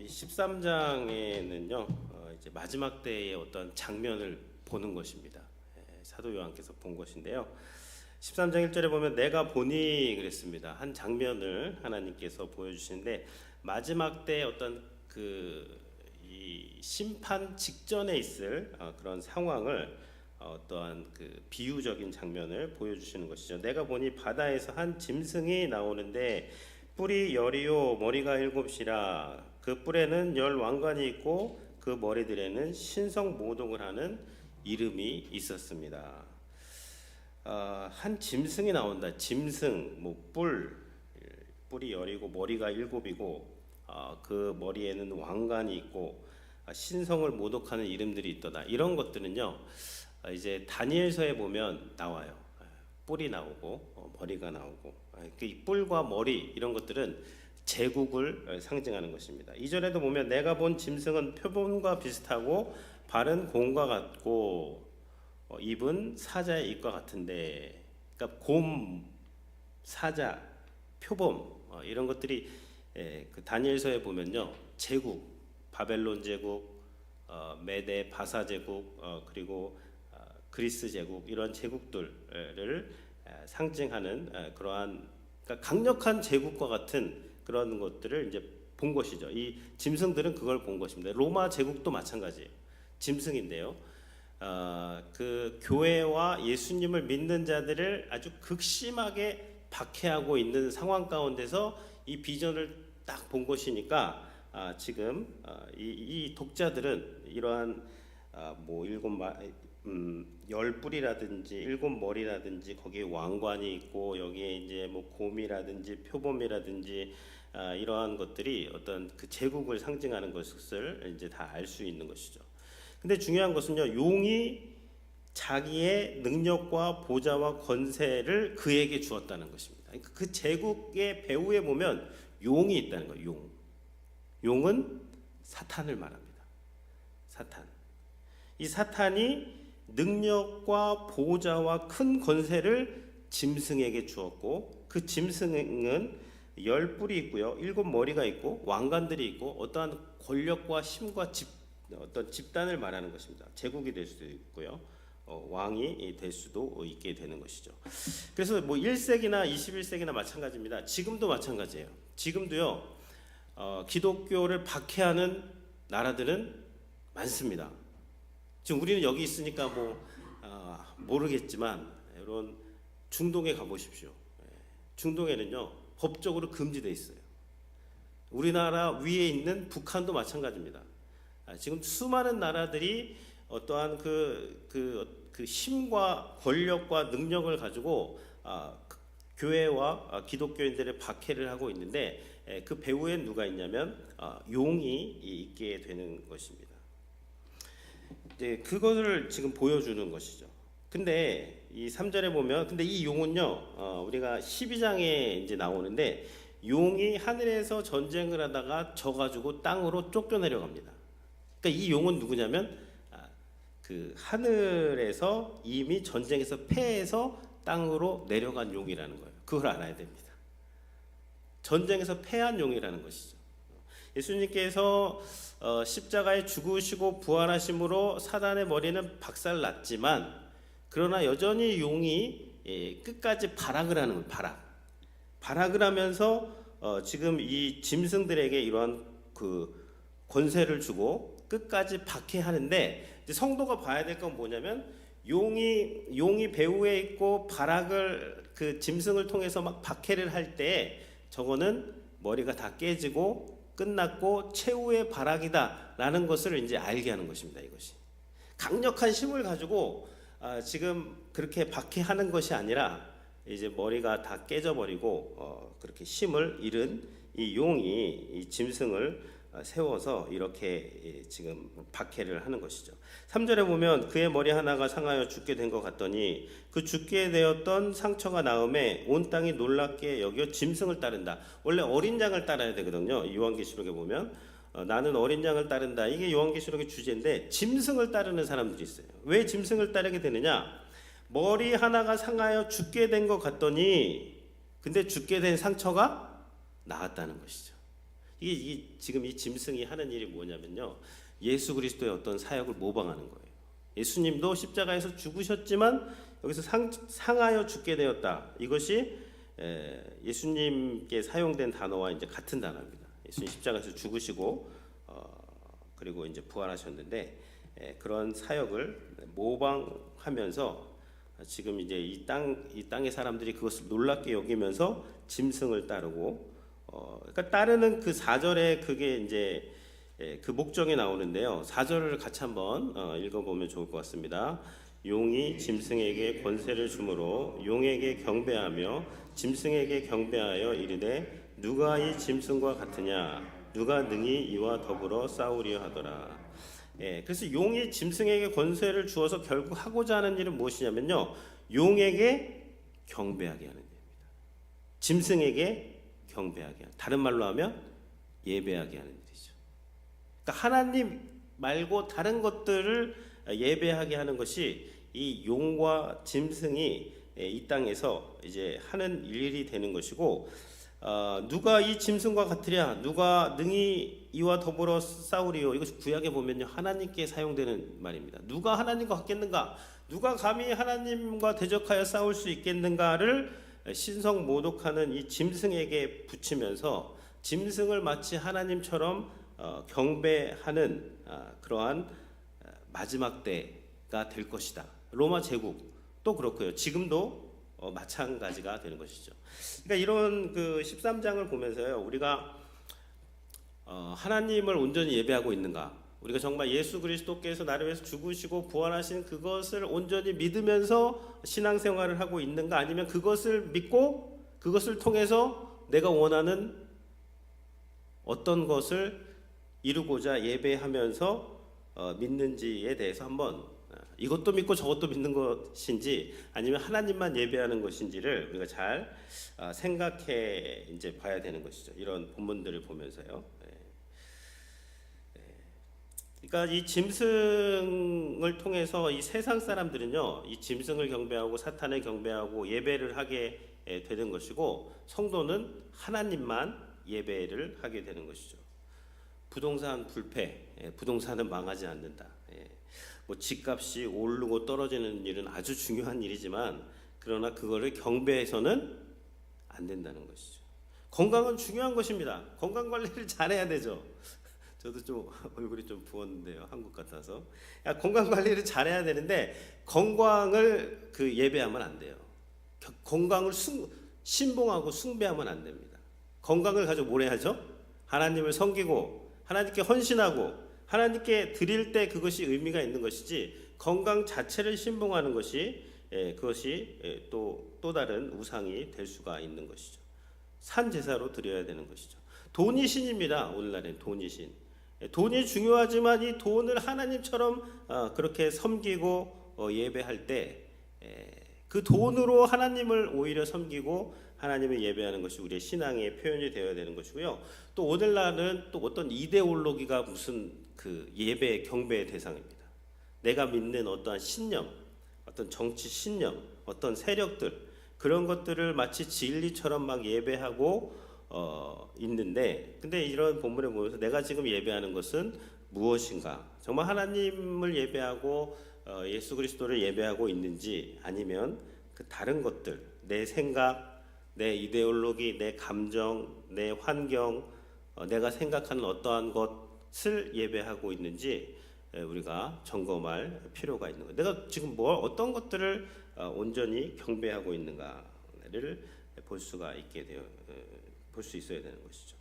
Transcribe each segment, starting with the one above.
이 13장에는요, 이제 마지막 때의 어떤 장면을 보는 것입니다. 사도 요한께서 본 것인데요. 13장 1절에 보면 내가 보니 그랬습니다. 한 장면을 하나님께서 보여주시는데 마지막 때 어떤 이 심판 직전에 있을 그런 상황을 어떠한 그 비유적인 장면을 보여주시는 것이죠. 내가 보니 바다에서 한 짐승이 나오는데 뿔이 열이요 머리가 일곱이라 그 뿔에는 열 왕관이 있고 그 머리들에는 신성모독을 하는 이름이 있었습니다. 한 짐승이 나온다. 짐승, 뿔이 열이고 머리가 일곱이고 그 머리에는 왕관이 있고 신성을 모독하는 이름들이 있더라. 이런 것들은요, 이제 다니엘서에 보면 나와요. 뿔이 나오고 머리가 나오고 이 뿔과 머리 이런 것들은 제국을 상징하는 것입니다. 2절에도 보면 내가 본 짐승은 표범과 비슷하고 발은 곰과 같고 입은 사자의 입과 같은데, 그러니까 곰, 사자, 표범 이런 것들이 그 다니엘서에 보면요, 제국, 바벨론 제국, 메데 바사 제국, 그리고 그리스 제국 이런 제국들을 상징하는 그러한, 그러니까 강력한 제국과 같은 그런 것들을 이제 본 것이죠. 이 짐승들은 그걸 본 것입니다. 로마 제국도 마찬가지예요. 짐승인데요. 그 교회와 예수님을 믿는 자들을 아주 극심하게 박해하고 있는 상황 가운데서 이 비전을 딱 본 것이니까 지금 이 독자들은 이러한 열 뿔이라든지 일곱 머리라든지 거기에 왕관이 있고 여기에 이제 곰이라든지 표범이라든지 이러한 것들이 어떤 그 제국을 상징하는 것을 이제 다 알 수 있는 것이죠. 근데 중요한 것은요, 용이 자기의 능력과 보좌와 권세를 그에게 주었다는 것입니다. 그 제국의 배후에 보면 용이 있다는 거예요. 용은 사탄을 말합니다. 사탄. 이 사탄이 능력과 보좌와 큰 권세를 짐승에게 주었고, 그 짐승은 열 뿔이 있고요, 일곱 머리가 있고 왕관들이 있고 어떠한 권력과 힘과 어떤 집단을 말하는 것입니다. 제국이 될 수도 있고요, 왕이 될 수도 있게 되는 것이죠. 그래서 1세기나 21세기나 마찬가지입니다. 지금도 마찬가지예요. 지금도요, 기독교를 박해하는 나라들은 많습니다. 지금 우리는 여기 있으니까 모르겠지만 여러분 중동에 가보십시오. 중동에는요, 법적으로 금지되어 있어요. 우리나라 위에 있는 북한도 마찬가지입니다. 지금 수많은 나라들이 어떠한 그 힘과 권력과 능력을 가지고 교회와 기독교인들의 박해를 하고 있는데, 그 배후에 누가 있냐면 용이 있게 되는 것입니다. 그것을 지금 보여주는 것이죠. 근데 이 3절에 보면, 근데 이 용은요, 우리가 12장에 이제 나오는데, 용이 하늘에서 전쟁을 하다가 져가지고 땅으로 쫓겨내려갑니다. 그러니까 이 용은 누구냐면 그 하늘에서 이미 전쟁에서 패해서 땅으로 내려간 용이라는 거예요. 그걸 알아야 됩니다. 전쟁에서 패한 용이라는 것이죠. 예수님께서 십자가에 죽으시고 부활하심으로 사단의 머리는 박살났지만, 그러나 여전히 용이 끝까지 발악을 하는 거예요. 발악을 하면서 지금 이 짐승들에게 이러한 그 권세를 주고 끝까지 박해하는데, 이제 성도가 봐야 될 건 뭐냐면, 용이 배후에 있고 발악을 그 짐승을 통해서 막 박해를 할 때 저거는 머리가 다 깨지고 끝났고 최후의 발악이다라는 것을 이제 알게 하는 것입니다. 이것이 강력한 힘을 가지고 지금 그렇게 박해하는 것이 아니라 이제 머리가 다 깨져버리고 그렇게 힘을 잃은 이 용이 이 짐승을 세워서 이렇게 지금 박해를 하는 것이죠. 3절에 보면 그의 머리 하나가 상하여 죽게 된 것 같더니 그 죽게 되었던 상처가 나음에 온 땅이 놀랍게 여겨 짐승을 따른다. 원래 어린 양을 따라야 되거든요. 요한계시록에 보면 나는 어린 양을 따른다. 이게 요한계시록의 주제인데, 짐승을 따르는 사람들이 있어요. 왜 짐승을 따르게 되느냐? 머리 하나가 상하여 죽게 된 것 같더니, 근데 죽게 된 상처가 나았다는 것이죠. 이게 지금 이 짐승이 하는 일이 뭐냐면요, 예수 그리스도의 어떤 사역을 모방하는 거예요. 예수님도 십자가에서 죽으셨지만 여기서 상하여 죽게 되었다. 이것이 예수님께 사용된 단어와 이제 같은 단어입니다. 예수님 십자가에서 죽으시고 그리고 이제 부활하셨는데 그런 사역을 모방하면서 지금 이제 이 땅의 사람들이 그것을 놀랍게 여기면서 짐승을 따르고 그러니까 따르는 그 4절에 그게 이제 그 목적이 나오는데요. 4절을 같이 한번 읽어보면 좋을 것 같습니다. 용이 짐승에게 권세를 주므로 용에게 경배하며 짐승에게 경배하여 이르되 누가 이 짐승과 같으냐 누가 능히 이와 더불어 싸우려 하더라. 그래서 용이 짐승에게 권세를 주어서 결국 하고자 하는 일은 무엇이냐면요, 용에게 경배하게 하는 일입니다. 짐승에게 경배하게 하는, 다른 말로 하면 예배하게 하는 일이죠. 그러니까 하나님 말고 다른 것들을 예배하게 하는 것이 이 용과 짐승이 이 땅에서 이제 하는 일이 되는 것이고, 누가 이 짐승과 같으랴 누가 능히 이와 더불어 싸우리요. 이것이 구약에 보면요, 하나님께 사용되는 말입니다. 누가 하나님과 같겠는가, 누가 감히 하나님과 대적하여 싸울 수 있겠는가를 신성 모독하는 이 짐승에게 붙이면서 짐승을 마치 하나님처럼 경배하는 그러한 마지막 때가 될 것이다. 로마 제국 또 그렇고요, 지금도 마찬가지가 되는 것이죠. 그러니까 이런 그 13장을 보면서요, 우리가 하나님을 온전히 예배하고 있는가, 우리가 정말 예수 그리스도께서 나를 위해서 죽으시고 부활하신 그것을 온전히 믿으면서 신앙생활을 하고 있는가, 아니면 그것을 믿고 그것을 통해서 내가 원하는 어떤 것을 이루고자 예배하면서 믿는지에 대해서 한번 이것도 믿고 저것도 믿는 것인지 아니면 하나님만 예배하는 것인지를 우리가 잘 생각해 이제 봐야 되는 것이죠. 이런 본문들을 보면서요. 그러니까 이 짐승을 통해서 이 세상 사람들은요, 이 짐승을 경배하고 사탄을 경배하고 예배를 하게 되는 것이고, 성도는 하나님만 예배를 하게 되는 것이죠. 부동산 불패, 부동산은 망하지 않는다. 뭐 집값이 오르고 떨어지는 일은 아주 중요한 일이지만 그러나 그거를 경배해서는 안 된다는 것이죠. 건강은 중요한 것입니다. 건강 관리를 잘해야 되죠. 저도 좀 얼굴이 좀 부었는데요, 한국 같아서. 건강 관리를 잘해야 되는데 건강을 예배하면 안 돼요. 건강을 신봉하고 숭배하면 안 됩니다. 건강을 가지고 뭘 해야죠? 하나님을 섬기고 하나님께 헌신하고 하나님께 드릴 때 그것이 의미가 있는 것이지, 건강 자체를 신봉하는 것이 그것이 또 다른 우상이 될 수가 있는 것이죠. 산 제사로 드려야 되는 것이죠. 돈이 신입니다. 오늘날엔 돈이 신. 돈이 중요하지만 이 돈을 하나님처럼 그렇게 섬기고 예배할 때 그 돈으로 하나님을 오히려 섬기고 하나님을 예배하는 것이 우리의 신앙의 표현이 되어야 되는 것이고요. 또 오늘날은 또 어떤 이데올로기가 무슨 예배 경배의 대상입니다. 내가 믿는 어떠한 신념, 어떤 정치 신념, 어떤 세력들, 그런 것들을 마치 진리처럼 막 예배하고 있는데, 근데 이런 본문에 보면서 내가 지금 예배하는 것은 무엇인가? 정말 하나님을 예배하고 예수 그리스도를 예배하고 있는지, 아니면 그 다른 것들, 내 생각, 내 이데올로기, 내 감정, 내 환경, 내가 생각하는 어떠한 것을 예배하고 있는지 우리가 점검할 필요가 있는 거예요. 내가 지금 어떤 것들을 온전히 경배하고 있는가를 볼 수 있어야 되는 것이죠.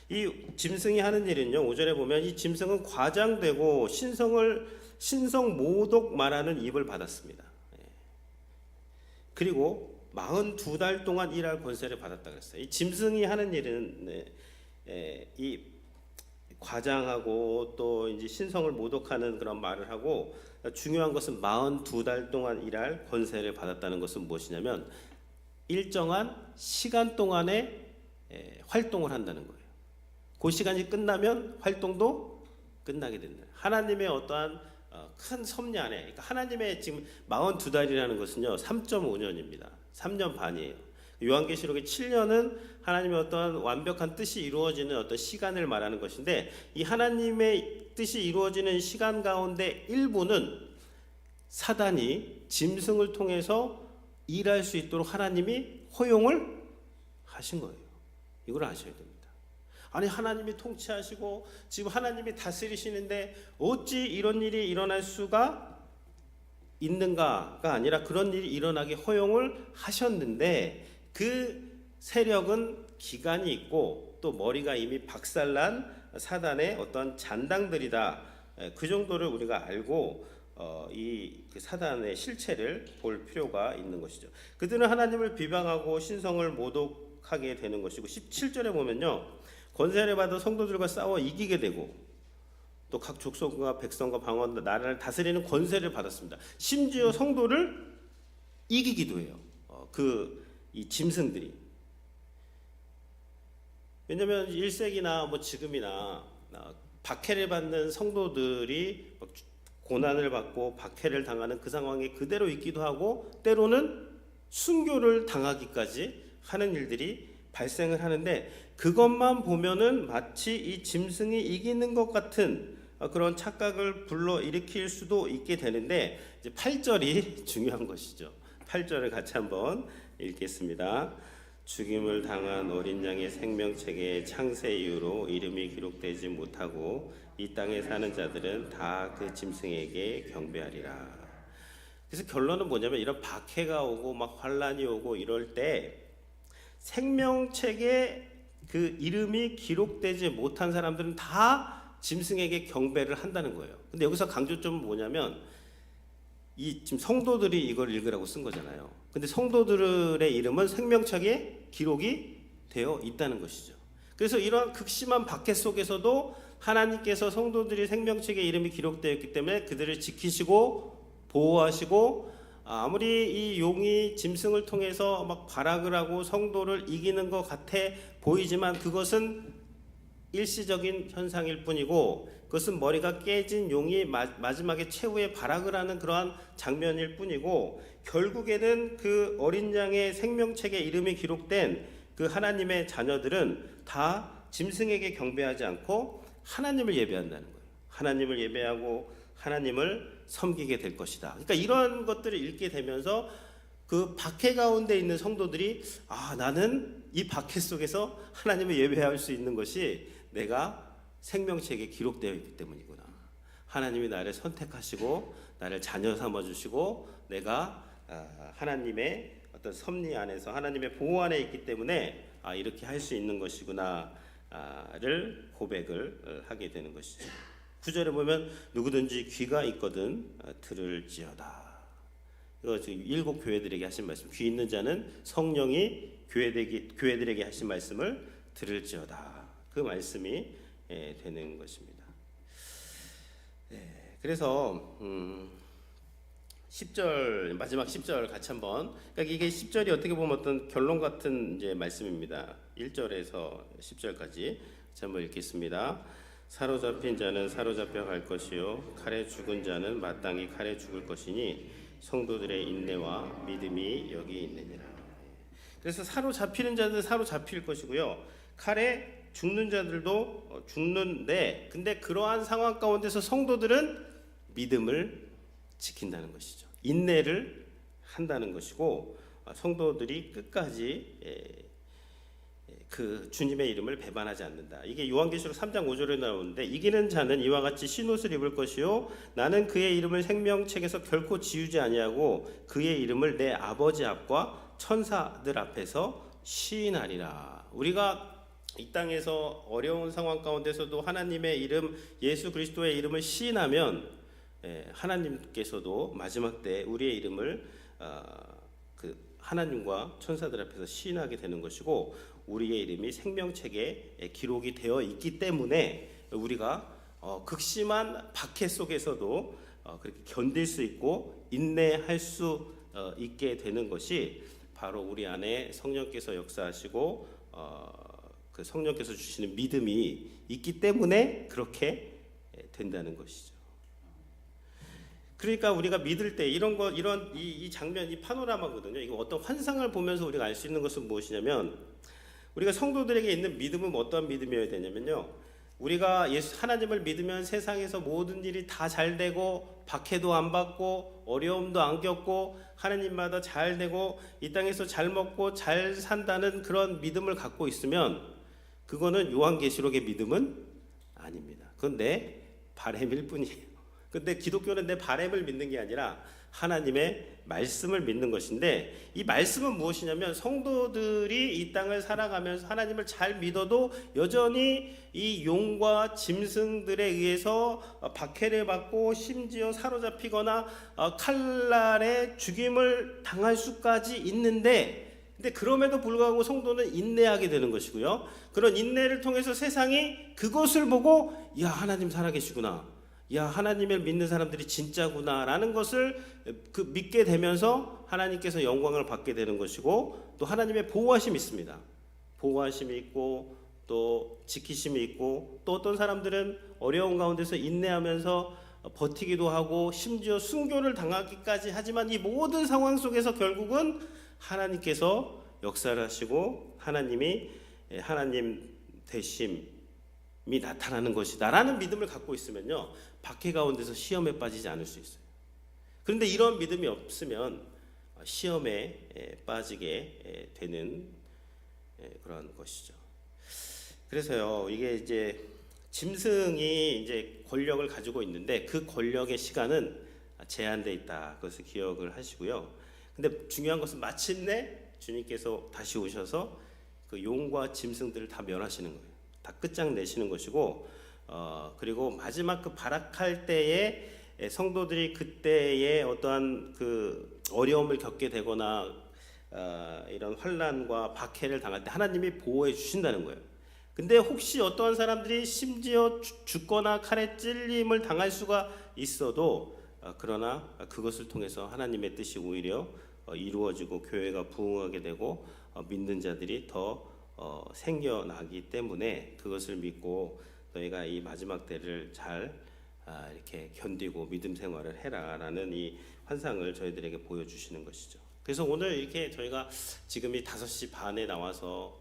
이 짐승이 하는 일은요, 5절에 보면 이 짐승은 과장되고 신성 모독 말하는 입을 받았습니다. 그리고 42달 동안 일할 권세를 받았다 그랬어요. 이 짐승이 하는 일은 이 과장하고 또 이제 신성을 모독하는 그런 말을 하고, 중요한 것은 42달 동안 일할 권세를 받았다는 것은 무엇이냐면 일정한 시간 동안에 활동을 한다는 거예요. 그 시간이 끝나면 활동도 끝나게 된다. 하나님의 어떠한 큰 섭리 안에, 그러니까 하나님의 지금 42달이라는 것은요 3.5년입니다. 3년 반이에요. 요한계시록의 7년은 하나님의 어떤 완벽한 뜻이 이루어지는 어떤 시간을 말하는 것인데, 이 하나님의 뜻이 이루어지는 시간 가운데 일부는 사단이 짐승을 통해서 일할 수 있도록 하나님이 허용을 하신 거예요. 이걸 아셔야 됩니다. 아니, 하나님이 통치하시고 지금 하나님이 다스리시는데 어찌 이런 일이 일어날 수가 있는가가 아니라, 그런 일이 일어나게 허용을 하셨는데 그 세력은 기간이 있고 또 머리가 이미 박살난 사단의 어떤 잔당들이다. 그 정도를 우리가 알고 그 사단의 실체를 볼 필요가 있는 것이죠. 그들은 하나님을 비방하고 신성을 모독하게 되는 것이고, 17절에 보면요, 권세를 받아 성도들과 싸워 이기게 되고 또 각 족속과 백성과 방언 나라를 다스리는 권세를 받았습니다. 심지어 성도를 이기기도 해요. 이 짐승들이. 왜냐하면 1세기나 뭐 지금이나 박해를 받는 성도들이 고난을 받고 박해를 당하는 그 상황에 그대로 있기도 하고, 때로는 순교를 당하기까지 하는 일들이 발생을 하는데, 그것만 보면은 마치 이 짐승이 이기는 것 같은 그런 착각을 불러일으킬 수도 있게 되는데, 이제 8절이 중요한 것이죠. 8절을 같이 한번 읽겠습니다. 죽임을 당한 어린 양의 생명책에 창세 이후로 이름이 기록되지 못하고 이 땅에 사는 자들은 다 그 짐승에게 경배하리라. 그래서 결론은 뭐냐면, 이런 박해가 오고 막 환란이 오고 이럴 때 생명책에 그 이름이 기록되지 못한 사람들은 다 짐승에게 경배를 한다는 거예요. 근데 여기서 강조점은 뭐냐면, 지금 성도들이 이걸 읽으라고 쓴 거잖아요. 근데 성도들의 이름은 생명책에 기록이 되어 있다는 것이죠. 그래서 이러한 극심한 박해 속에서도 하나님께서 성도들이 생명책에 이름이 기록되어 있기 때문에 그들을 지키시고 보호하시고, 아무리 이 용이 짐승을 통해서 막 발악을 하고 성도를 이기는 것 같아 보이지만 그것은 일시적인 현상일 뿐이고, 그것은 머리가 깨진 용이 마지막에 최후의 발악을 하는 그러한 장면일 뿐이고, 결국에는 그 어린 양의 생명책에 이름이 기록된 그 하나님의 자녀들은 다 짐승에게 경배하지 않고 하나님을 예배한다는 거예요. 하나님을 예배하고 하나님을 섬기게 될 것이다. 그러니까 이런 것들을 읽게 되면서 그 박해 가운데 있는 성도들이, 나는 이 박해 속에서 하나님을 예배할 수 있는 것이 내가 생명책에 기록되어 있기 때문이구나. 하나님이 나를 선택하시고 나를 자녀 삼아주시고 내가 하나님의 어떤 섭리 안에서 하나님의 보호 안에 있기 때문에 이렇게 할 수 있는 것이구나를 고백을 하게 되는 것이죠. 9절에 보면 누구든지 귀가 있거든 들을지어다. 이거 지금 7 교회들에게 하신 말씀, 귀 있는 자는 성령이 교회들에게 하신 말씀을 들을지어다. 그 말씀이 되는 것입니다. 그래서 10절, 마지막 10절 같이 한번, 그러니까 이게 10절이 어떻게 보면 어떤 결론 같은 이제 말씀입니다. 1절에서 10절까지 같이 한번 읽겠습니다. 사로잡힌 자는 사로잡혀 갈 것이요 칼에 죽은 자는 마땅히 칼에 죽을 것이니 성도들의 인내와 믿음이 여기 있느니라. 그래서 사로잡히는 자들은 사로잡힐 것이고요, 칼에 죽는 자들도 죽는데, 근데 그러한 상황 가운데서 성도들은 믿음을 지킨다는 것이죠. 인내를 한다는 것이고, 성도들이 끝까지 그 주님의 이름을 배반하지 않는다. 이게 요한계시록 3장 5절에 나오는데, 이기는 자는 이와 같이 흰옷을 입을 것이요 나는 그의 이름을 생명책에서 결코 지우지 아니하고 그의 이름을 내 아버지 앞과 천사들 앞에서 시인하리라. 우리가 이 땅에서 어려운 상황 가운데서도 하나님의 이름, 예수 그리스도의 이름을 시인하면 하나님께서도 마지막 때 우리의 이름을 그 하나님과 천사들 앞에서 시인하게 되는 것이고, 우리의 이름이 생명책에 기록이 되어 있기 때문에 우리가 극심한 박해 속에서도 그렇게 견딜 수 있고 인내할 수 있게 되는 것이 바로 우리 안에 성령께서 역사하시고 그 성령께서 주시는 믿음이 있기 때문에 그렇게 된다는 것이죠. 그러니까 우리가 믿을 때 이런 거 이런 이 장면 이 파노라마거든요. 이거 어떤 환상을 보면서 우리가 알 수 있는 것은 무엇이냐면 우리가 성도들에게 있는 믿음은 어떠한 믿음이어야 되냐면요. 우리가 예수 하나님을 믿으면 세상에서 모든 일이 다 잘 되고 박해도 안 받고 어려움도 안 겪고 하나님마다 잘 되고 이 땅에서 잘 먹고 잘 산다는 그런 믿음을 갖고 있으면 그거는 요한계시록의 믿음은 아닙니다. 그건 내 바램일 뿐이에요. 근데 기독교는 내 바램을 믿는 게 아니라 하나님의 말씀을 믿는 것인데 이 말씀은 무엇이냐면 성도들이 이 땅을 살아가면서 하나님을 잘 믿어도 여전히 이 용과 짐승들에 의해서 박해를 받고 심지어 사로잡히거나 칼날에 죽임을 당할 수까지 있는데 근데 그럼에도 불구하고 성도는 인내하게 되는 것이고요. 그런 인내를 통해서 세상이 그것을 보고 야 하나님 살아계시구나. 야 하나님을 믿는 사람들이 진짜구나 라는 것을 믿게 되면서 하나님께서 영광을 받게 되는 것이고 또 하나님의 보호하심이 있습니다. 보호하심이 있고 또 지키심이 있고 또 어떤 사람들은 어려운 가운데서 인내하면서 버티기도 하고 심지어 순교를 당하기까지 하지만 이 모든 상황 속에서 결국은 하나님께서 역사를 하시고 하나님이 하나님 되심이 나타나는 것이다 라는 믿음을 갖고 있으면요 박해 가운데서 시험에 빠지지 않을 수 있어요. 그런데 이런 믿음이 없으면 시험에 빠지게 되는 그런 것이죠. 그래서요 이게 이제 짐승이 이제 권력을 가지고 있는데 그 권력의 시간은 제한되어 있다. 그것을 기억을 하시고요. 근데 중요한 것은 마침내 주님께서 다시 오셔서 그 용과 짐승들을 다 멸하시는 거예요. 다 끝장내시는 것이고 그리고 마지막 그 발악할 때에 성도들이 그때의 어떠한 그 어려움을 겪게 되거나 이런 환난과 박해를 당할 때 하나님이 보호해 주신다는 거예요. 근데 혹시 어떠한 사람들이 심지어 죽거나 칼에 찔림을 당할 수가 있어도 그러나 그것을 통해서 하나님의 뜻이 오히려 이루어지고 교회가 부흥하게 되고 믿는 자들이 더 생겨나기 때문에 그것을 믿고 너희가 이 마지막 때를 잘 이렇게 견디고 믿음 생활을 해라라는 이 환상을 저희들에게 보여주시는 것이죠. 그래서 오늘 이렇게 저희가 지금이 5시 반에 나와서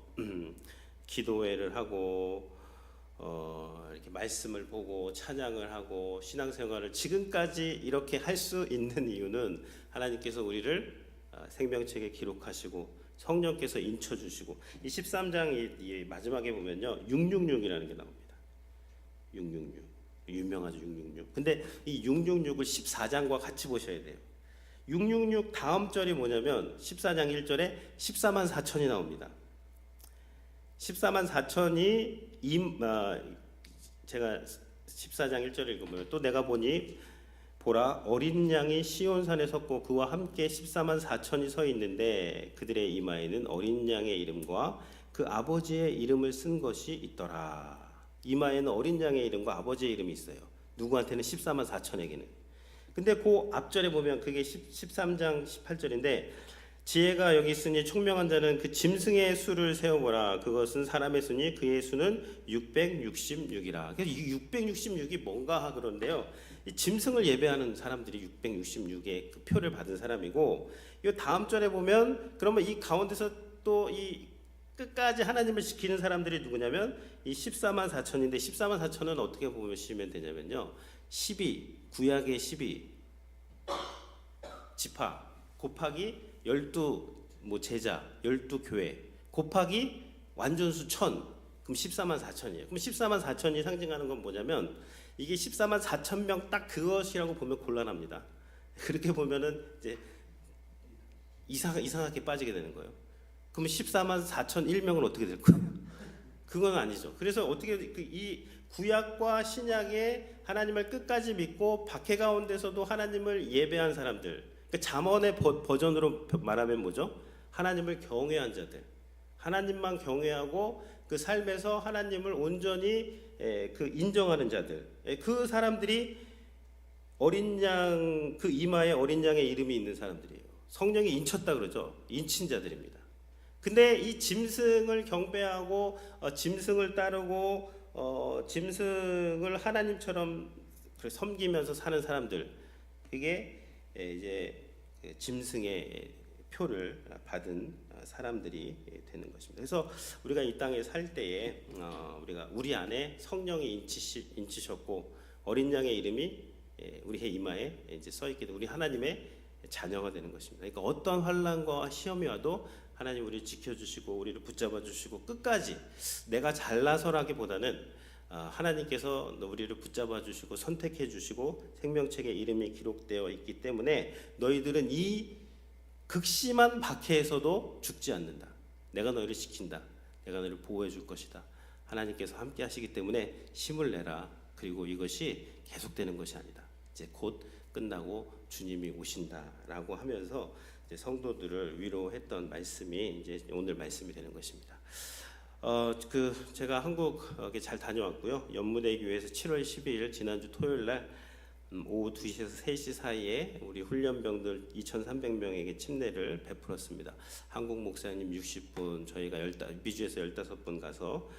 기도회를 하고 이렇게 말씀을 보고 찬양을 하고 신앙생활을 지금까지 이렇게 할 수 있는 이유는 하나님께서 우리를 생명책에 기록하시고 성령께서 인쳐주시고 이 13장 이 마지막에 보면요 666이라는 게 나옵니다. 666 유명하죠 666. 근데 이 666을 14장과 같이 보셔야 돼요. 666 다음 절이 뭐냐면 14장 1절에 14만 4천이 나옵니다. 14만 4천이 제가 14장 1절을 읽으면 또 내가 보니 보라 어린 양이 시온산에 섰고 그와 함께 14만 4천이 서 있는데 그들의 이마에는 어린 양의 이름과 그 아버지의 이름을 쓴 것이 있더라. 이마에는 어린 양의 이름과 아버지의 이름이 있어요. 누구한테는 14만 4천에게는. 근데 그 앞절에 보면 그게 13장 18절인데 지혜가 여기 있으니 총명한 자는 그 짐승의 수를 세어보라. 그것은 사람의 수니 그의 수는 666이라. 그래서 이 666이 뭔가 그런데요. 이 짐승을 예배하는 사람들이 666의 그 표를 받은 사람이고 이 다음 절에 보면 그러면 이 가운데서 또 이 끝까지 하나님을 지키는 사람들이 누구냐면 이 14만 4천인데 14만 4천은 어떻게 보시면 되냐면요. 12 구약의 12 지파 곱하기 12 제자 12교회 곱하기 완전수 1000 그럼 14만 4천이에요. 그럼 14만 4천이 상징하는 건 뭐냐면 이게 14만 4천 명 딱 그것이라고 보면 곤란합니다. 그렇게 보면은 이제 이상하게 빠지게 되는 거예요. 그럼 14만 4천 1명은 어떻게 될 거예요? 그건 아니죠. 그래서 어떻게 이 구약과 신약의 하나님을 끝까지 믿고 박해 가운데서도 하나님을 예배한 사람들, 그러니까 잠언의 버전으로 말하면 뭐죠? 하나님을 경외한 자들, 하나님만 경외하고 그 삶에서 하나님을 온전히 그 인정하는 자들, 그 사람들이 어린 양 그 이마에 어린 양의 이름이 있는 사람들이에요. 성령이 인쳤다 그러죠. 인친 자들입니다. 근데 이 짐승을 경배하고 짐승을 따르고 짐승을 하나님처럼 섬기면서 사는 사람들 그게 이제 그 짐승의 표를 받은 사람들이 되는 것입니다. 그래서 우리가 이 땅에 살 때에 우리가 우리 안에 성령이 인치셨고 어린 양의 이름이 우리의 이마에 이제 써 있게 되고 우리 하나님의 자녀가 되는 것입니다. 그러니까 어떤 환난과 시험이 와도 하나님 우리를 지켜주시고 우리를 붙잡아 주시고 끝까지 내가 잘나서라기보다는 하나님께서 우리를 붙잡아 주시고 선택해 주시고 생명책에 이름이 기록되어 있기 때문에 너희들은 이 극심한 박해에서도 죽지 않는다. 내가 너희를 지킨다. 내가 너희를 보호해 줄 것이다. 하나님께서 함께 하시기 때문에 힘을 내라. 그리고 이것이 계속되는 것이 아니다. 이제 곧 끝나고 주님이 오신다라고 하면서 이제 성도들을 위로했던 말씀이 이제 오늘 말씀이 되는 것입니다. 제가 한국에 잘 다녀왔고요. 연무대 교회에서 7월 12일 지난주 토요일 날 오후 2시에서 3시 사이에 우리 훈련병들 2,300명에게 침례를 베풀었습니다. 한국 목사님 60분, 저희가 미주에서 15분 가서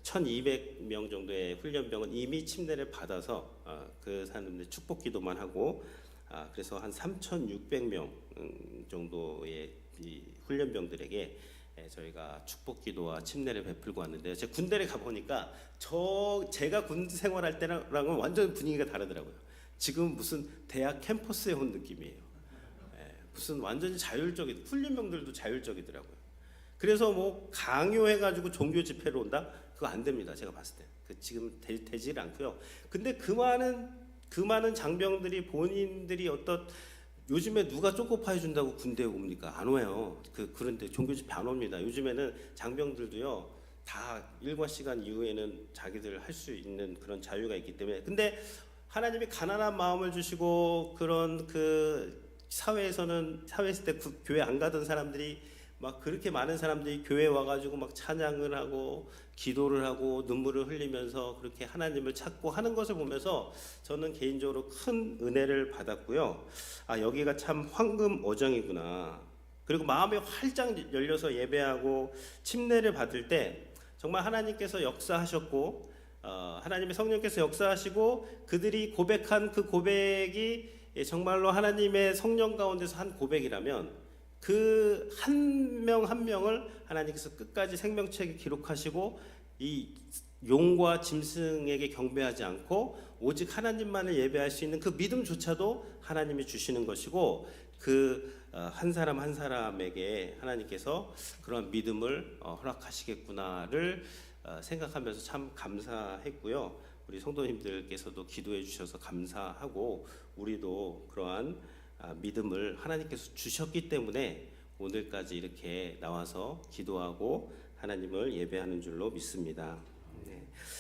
1,200명 정도의 훈련병은 이미 침례를 받아서 그 사람들 축복 기도만 하고 그래서 한 3,600명 정도의 이 훈련병들에게 저희가 축복 기도와 침례를 베풀고 왔는데요. 제가 군대를 가 보니까 제가 군 생활할 때랑은 완전 분위기가 다르더라고요. 지금 무슨 대학 캠퍼스에 온 느낌이에요. 무슨 완전히 자율적인 훈련병들도 자율적이더라고요. 그래서 뭐 강요해가지고 종교 집회로 온다? 그거 안 됩니다. 제가 봤을 때 지금 되질 않고요. 근데 그 많은 장병들이 본인들이 요즘에 누가 쪼꼬파해 준다고 군대에 옵니까? 안 와요. 그런데 종교 집회 안 옵니다. 요즘에는 장병들도요 다 일과 시간 이후에는 자기들 할 수 있는 그런 자유가 있기 때문에. 근데 하나님이 가난한 마음을 주시고 그런 사회에 있을 때 교회 안 가던 사람들이 막 그렇게 많은 사람들이 교회에 와가지고 막 찬양을 하고 기도를 하고 눈물을 흘리면서 그렇게 하나님을 찾고 하는 것을 보면서 저는 개인적으로 큰 은혜를 받았고요. 여기가 참 황금 어장이구나. 그리고 마음이 활짝 열려서 예배하고 침례를 받을 때 정말 하나님께서 역사하셨고 하나님의 성령께서 역사하시고 그들이 고백한 그 고백이 정말로 하나님의 성령 가운데서 한 고백이라면 그 한 명 한 명을 하나님께서 끝까지 생명책에 기록하시고 이 용과 짐승에게 경배하지 않고 오직 하나님만을 예배할 수 있는 그 믿음조차도 하나님이 주시는 것이고 한 사람 한 사람에게 하나님께서 그런 믿음을 허락하시겠구나를 생각하면서 참 감사했고요. 우리 성도님들께서도 기도해 주셔서 감사하고 우리도 그러한 믿음을 하나님께서 주셨기 때문에 오늘까지 이렇게 나와서 기도하고 하나님을 예배하는 줄로 믿습니다.